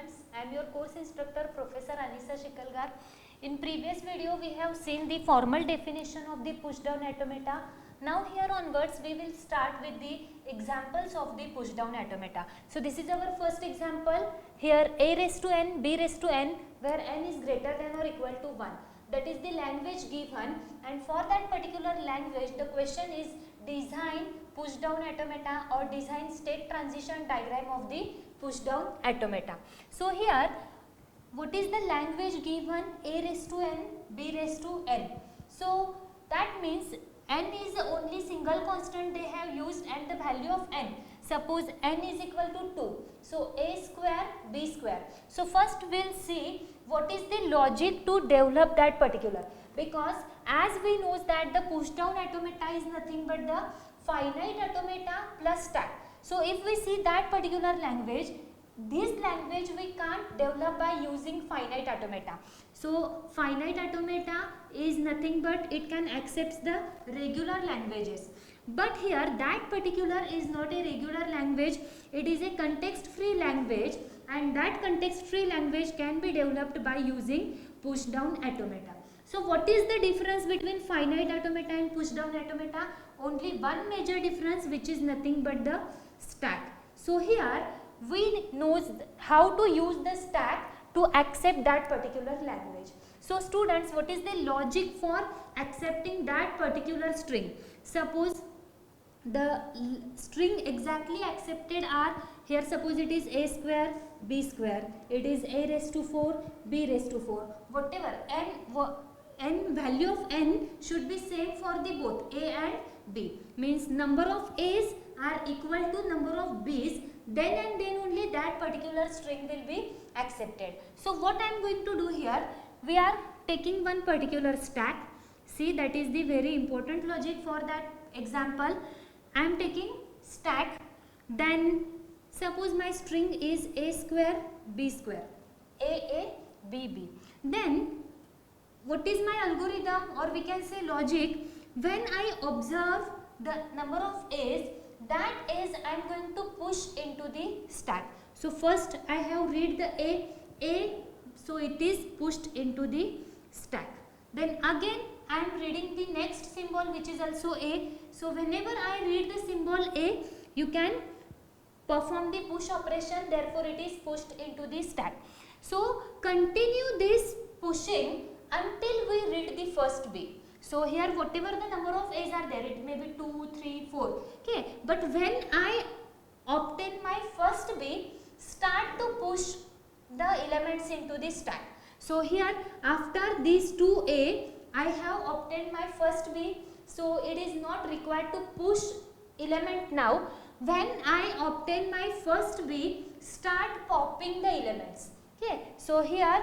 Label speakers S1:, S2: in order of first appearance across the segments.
S1: students, I am your course instructor Professor Anisa Shikalgar. In previous video we have seen the formal definition of the push down automata. Now here onwards we will start with the examples of the push down automata. So this is our first example. Here a raised to n, b raised to n, where n is greater than or equal to 1. That is the language given, and for that particular language the question is design push down automata or design state transition diagram of the push down automata. So here what is the language given? A raised to n, b raised to n. So that means n is the only single constant they have used and the value of n. Suppose n is equal to 2. So a square, b square. So first we will see what is the logic to develop that particular, because as we know that the push down automata is nothing but the finite automata plus stack. So if we see that particular language, this language we can't develop by using finite automata. So finite automata is nothing but it can accept the regular languages. But here that particular is not a regular language, it is a context free language, and that context free language can be developed by using push down automata. So what is the difference between finite automata and push down automata? Only one major difference, which is nothing but the stack. So here we know how to use the stack to accept that particular language. So students, what is the logic for accepting that particular string? Suppose the string exactly accepted are, here suppose it is a square, b square, it is a raised to 4, b raised to 4, whatever, n value of n should be same for the both a and b, means number of a's are equal to number of b's, then and then only that particular string will be accepted. So what I am going to do here, we are taking one particular stack. See, that is the very important logic for that example. I am taking stack, then suppose my string is a square, b square, a, b, b. Then what is my algorithm, or we can say logic? When I observe the number of a's, that is I am going to push into the stack. So first I have read the a, so it is pushed into the stack. Then again I am reading the next symbol, which is also a. So whenever I read the symbol a, you can perform the push operation, therefore it is pushed into the stack. So continue this pushing until we read the first b. So here whatever the number of a's are there, it may be 2, 3, 4. Okay, but when I obtain my first b, start to push the elements into the stack. So here after these 2a, I have obtained my first b. So it is not required to push element now. When I obtain my first b, start popping the elements. Okay, so here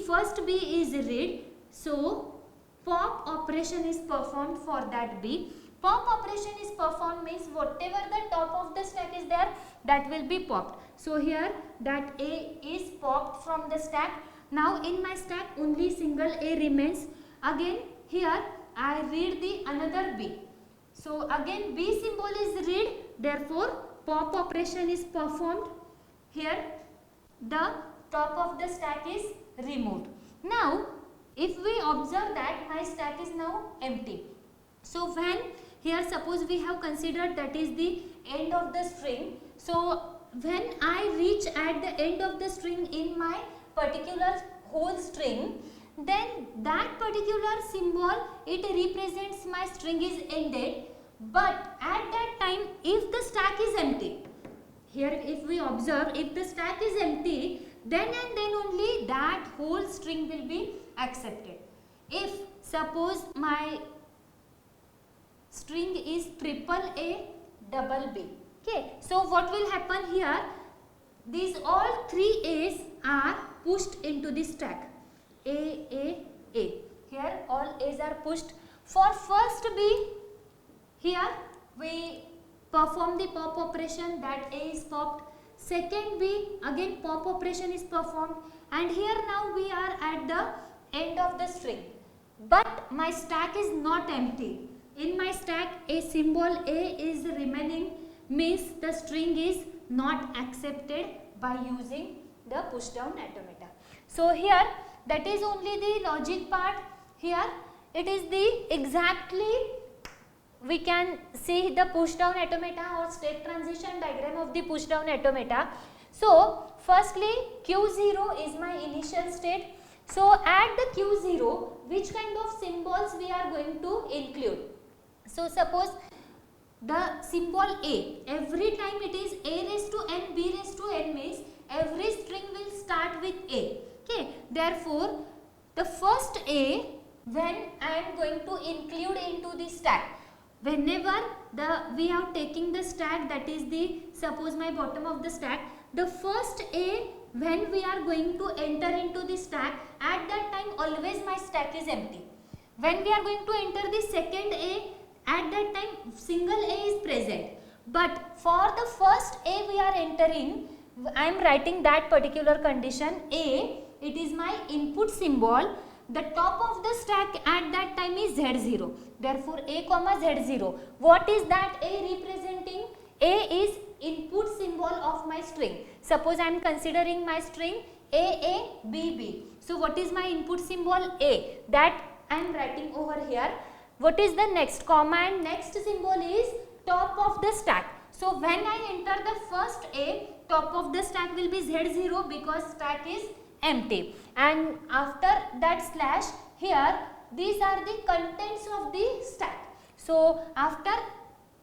S1: first b is read. So pop operation is performed for that b. Pop operation is performed means whatever the top of the stack is there, that will be popped. So here that a is popped from the stack. Now in my stack only single a remains. Again here I read the another b. So again b symbol is read, therefore pop operation is performed. Here the top of the stack is removed. Now if we observe that my stack is now empty. So when here suppose we have considered that is the end of the string. So when I reach at the end of the string in my particular whole string, then that particular symbol, it represents my string is ended. But at that time if the stack is empty, here if we observe, if the stack is empty, then and then only that whole string will be accepted. If suppose my string is triple A, double B. Okay, so what will happen here? These all three A's are pushed into the stack. A. Here all A's are pushed. For first B, here we perform the pop operation, that A is popped. Second B, again pop operation is performed, and here now we are at the end of the string. But my stack is not empty. In my stack a symbol A is remaining, means the string is not accepted by using the push down automata. So here that is only the logic part. Here it is the exactly we can see the push down automata or state transition diagram of the push down automata. So firstly Q0 is my initial state. So at the Q0 which kind of symbols we are going to include? So suppose the symbol A, every time it is A raised to n, B raised to n means every string will start with A. Okay, therefore the first A when I am going to include into the stack, whenever we are taking the stack, that is the suppose my bottom of the stack, the first A when we are going to enter into the stack, at that time always my stack is empty. When we are going to enter the second A, at that time single A is present. But for the first A we are entering, I am writing that particular condition A, it is my input symbol. The top of the stack at that time is Z0. Therefore A comma Z0. What is that A representing? A is input symbol of my string. Suppose I am considering my string AABB. So what is my input symbol? A. That I am writing over here. What is the next? Comma and next symbol is top of the stack. So when I enter the first A, top of the stack will be Z0 because stack is empty. And after that slash, here these are the contents of the stack. So after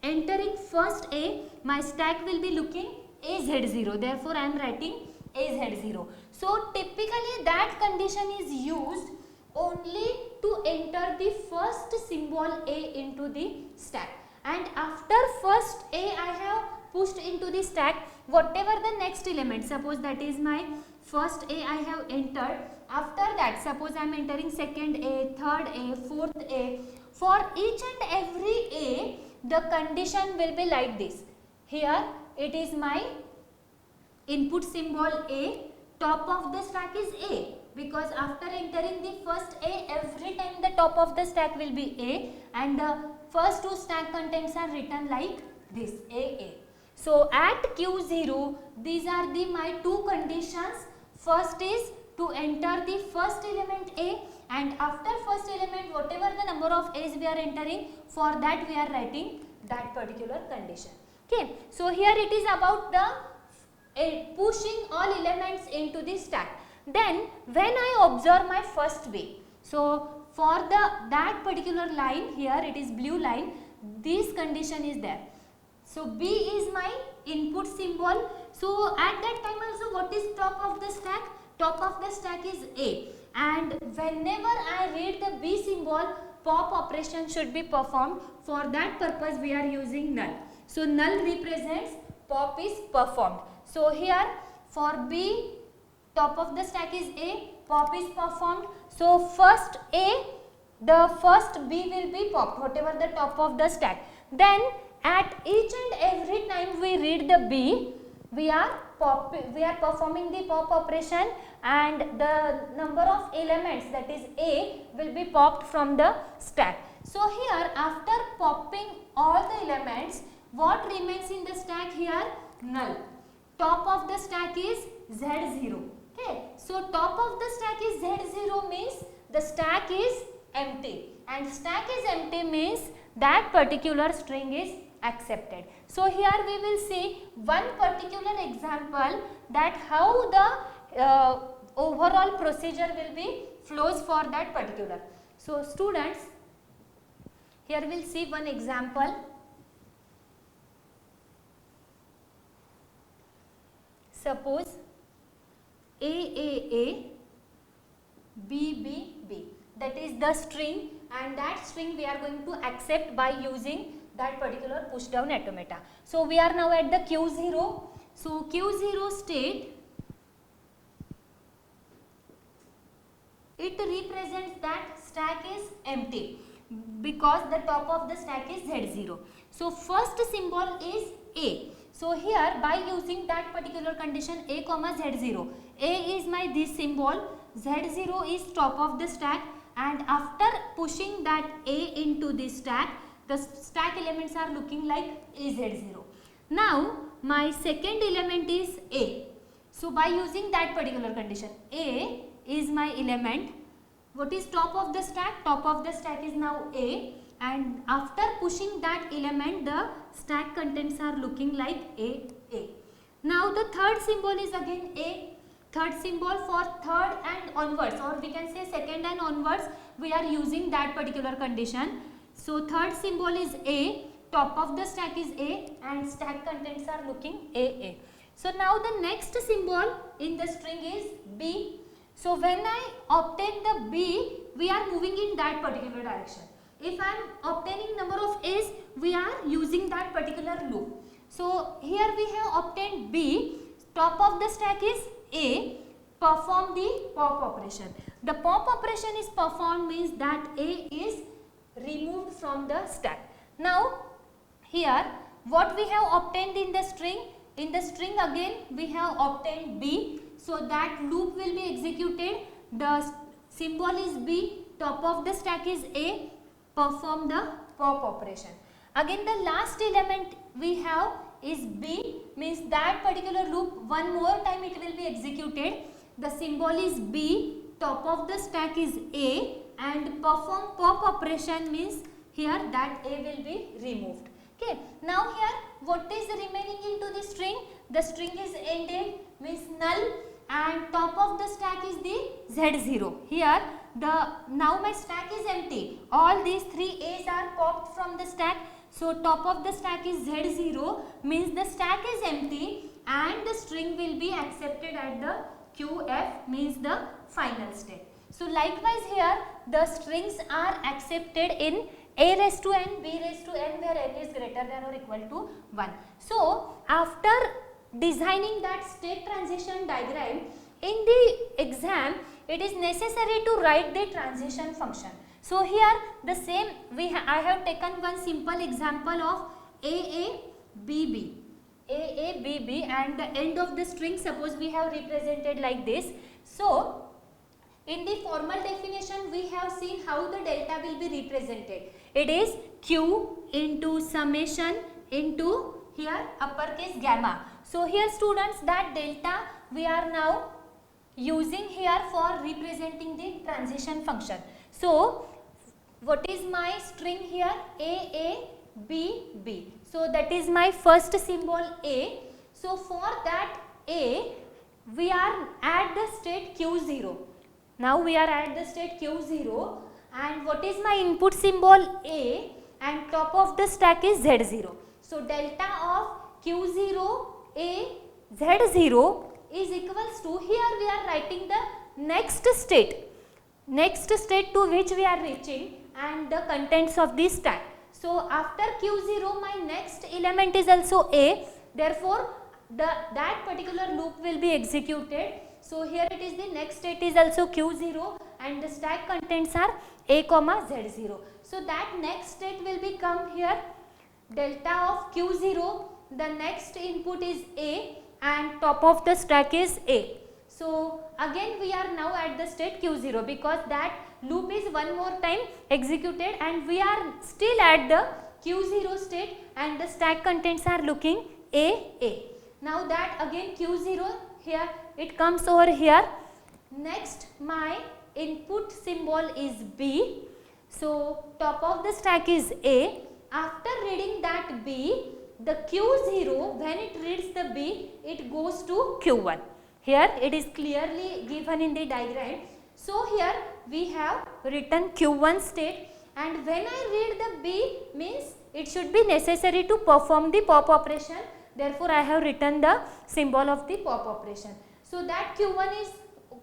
S1: entering first A, my stack will be looking AZ0. Therefore I am writing AZ0. So typically that condition is used only to enter the first symbol A into the stack. And after first A I have pushed into the stack, whatever the next element, suppose that is my first A I have entered, after that suppose I am entering second A, third A, fourth A, for each and every A the condition will be like this. Here it is my input symbol A, top of the stack is A, because after entering the first A, every time the top of the stack will be A and the first two stack contents are written like this AA. So at Q0 these are the my two conditions. First is to enter the first element A, and after first element whatever the number of A's we are entering, for that we are writing that particular condition. Okay, so here it is about the pushing all elements into the stack. Then when I observe my first B, so for that particular line, here it is blue line, this condition is there. So B is my input symbol. So at that time also what is top of the stack? Top of the stack is A, and whenever I read the B symbol, pop operation should be performed. For that purpose we are using null. So null represents pop is performed. So here for B, top of the stack is A, pop is performed. So first A, the first B will be popped, whatever the top of the stack. Then at each and every time we read the B, we are performing the pop operation, and the number of elements, that is A, will be popped from the stack. So here after popping all the elements, what remains in the stack here? Null. Top of the stack is Z0. Okay. So top of the stack is Z0 means the stack is empty, and stack is empty means that particular string is accepted. So here we will see one particular example that how the overall procedure will be flows for that particular. So students, here we will see one example. Suppose AAA BBB, that is the string, and that string we are going to accept by using that particular push down automata. So we are now at the Q0. So Q0 state, it represents that stack is empty because the top of the stack is Z0. So first symbol is A. So here by using that particular condition A comma Z0, A is my this symbol, Z0 is top of the stack, and after pushing that A into the stack, the stack elements are looking like AZ0. Now my second element is A. So by using that particular condition, A is my element. What is top of the stack? Top of the stack is now A, and after pushing that element, the stack contents are looking like A. Now the third symbol is again A. Third symbol for third and onwards, or we can say second and onwards, we are using that particular condition. So third symbol is A, top of the stack is A, and stack contents are looking A. So now the next symbol in the string is B. So when I obtain the B, we are moving in that particular direction. If I am obtaining number of A's, we are using that particular loop. So here we have obtained B, top of the stack is A, perform the pop operation. The pop operation is performed means that A is removed from the stack. Now here what we have obtained in the string again we have obtained B. So that loop will be executed. The symbol is B, top of the stack is A, perform the pop operation. Again the last element we have is B, means that particular loop one more time it will be executed. The symbol is B, top of the stack is A, and perform pop operation means here that A will be removed. Okay. Now here what is remaining into the string? The string is ended means null, and top of the stack is the Z0. Here now my stack is empty. All these three A's are popped from the stack. So top of the stack is Z0, means the stack is empty and the string will be accepted at the QF, means the final state. So likewise here the strings are accepted in A raised to n, B raised to n, where n is greater than or equal to 1. So after designing that state transition diagram, in the exam it is necessary to write the transition function. So here the same I have taken one simple example of AABB, and the end of the string suppose we have represented like this. So in the formal definition we have seen how the delta will be represented. It is Q into summation into here uppercase gamma. So here students, that delta we are now using here for representing the transition function. So what is my string here? AABB. So that is my first symbol A. So for that A we are at the state Q0. Now we are at the state Q0, and what is my input symbol? A, and top of the stack is Z0. So delta of Q0 A Z0 is equals to, here we are writing the next state to which we are reaching and the contents of the stack. So after Q0 my next element is also A, therefore that particular loop will be executed. So here it is, the next state is also Q0 and the stack contents are A comma Z0. So that next state will become here delta of Q0, the next input is A and top of the stack is A. So again we are now at the state Q0 because that loop is one more time executed and we are still at the Q0 state and the stack contents are looking A. Now that again Q0, here it comes over here. Next my input symbol is B. So top of the stack is A. After reading that B, the Q0, when it reads the B, it goes to Q1. Here it is clearly given in the diagram. So here we have written Q1 state, and when I read the B means it should be necessary to perform the pop operation. Therefore I have written the symbol of the pop operation. So that Q1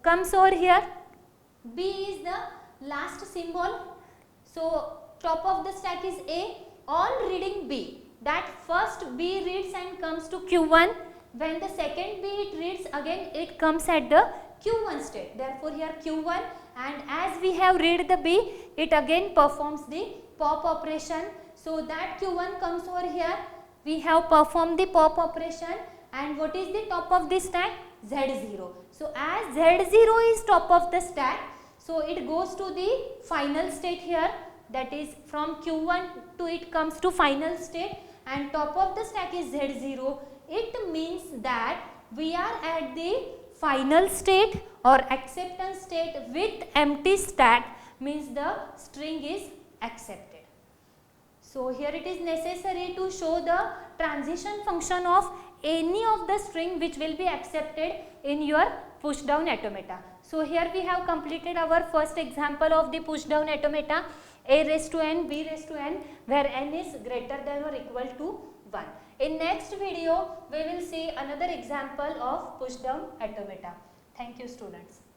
S1: comes over here. B is the last symbol. So top of the stack is A. On reading B, that first B reads and comes to Q1. When the second B it reads, again it comes at the Q1 state. Therefore here Q1, and as we have read the B, it again performs the pop operation. So that Q1 comes over here. We have performed the pop operation, and what is the top of the stack? Z0. So as Z0 is top of the stack, so it goes to the final state here, that is from Q1 to it comes to final state, and top of the stack is Z0. It means that we are at the final state or acceptance state with empty stack, means the string is accepted. So here it is necessary to show the transition function of any of the string which will be accepted in your push down automata. So here we have completed our first example of the push down automata, a raised to n, b raised to n, where n is greater than or equal to 1. In next video we will see another example of push down automata. Thank you students.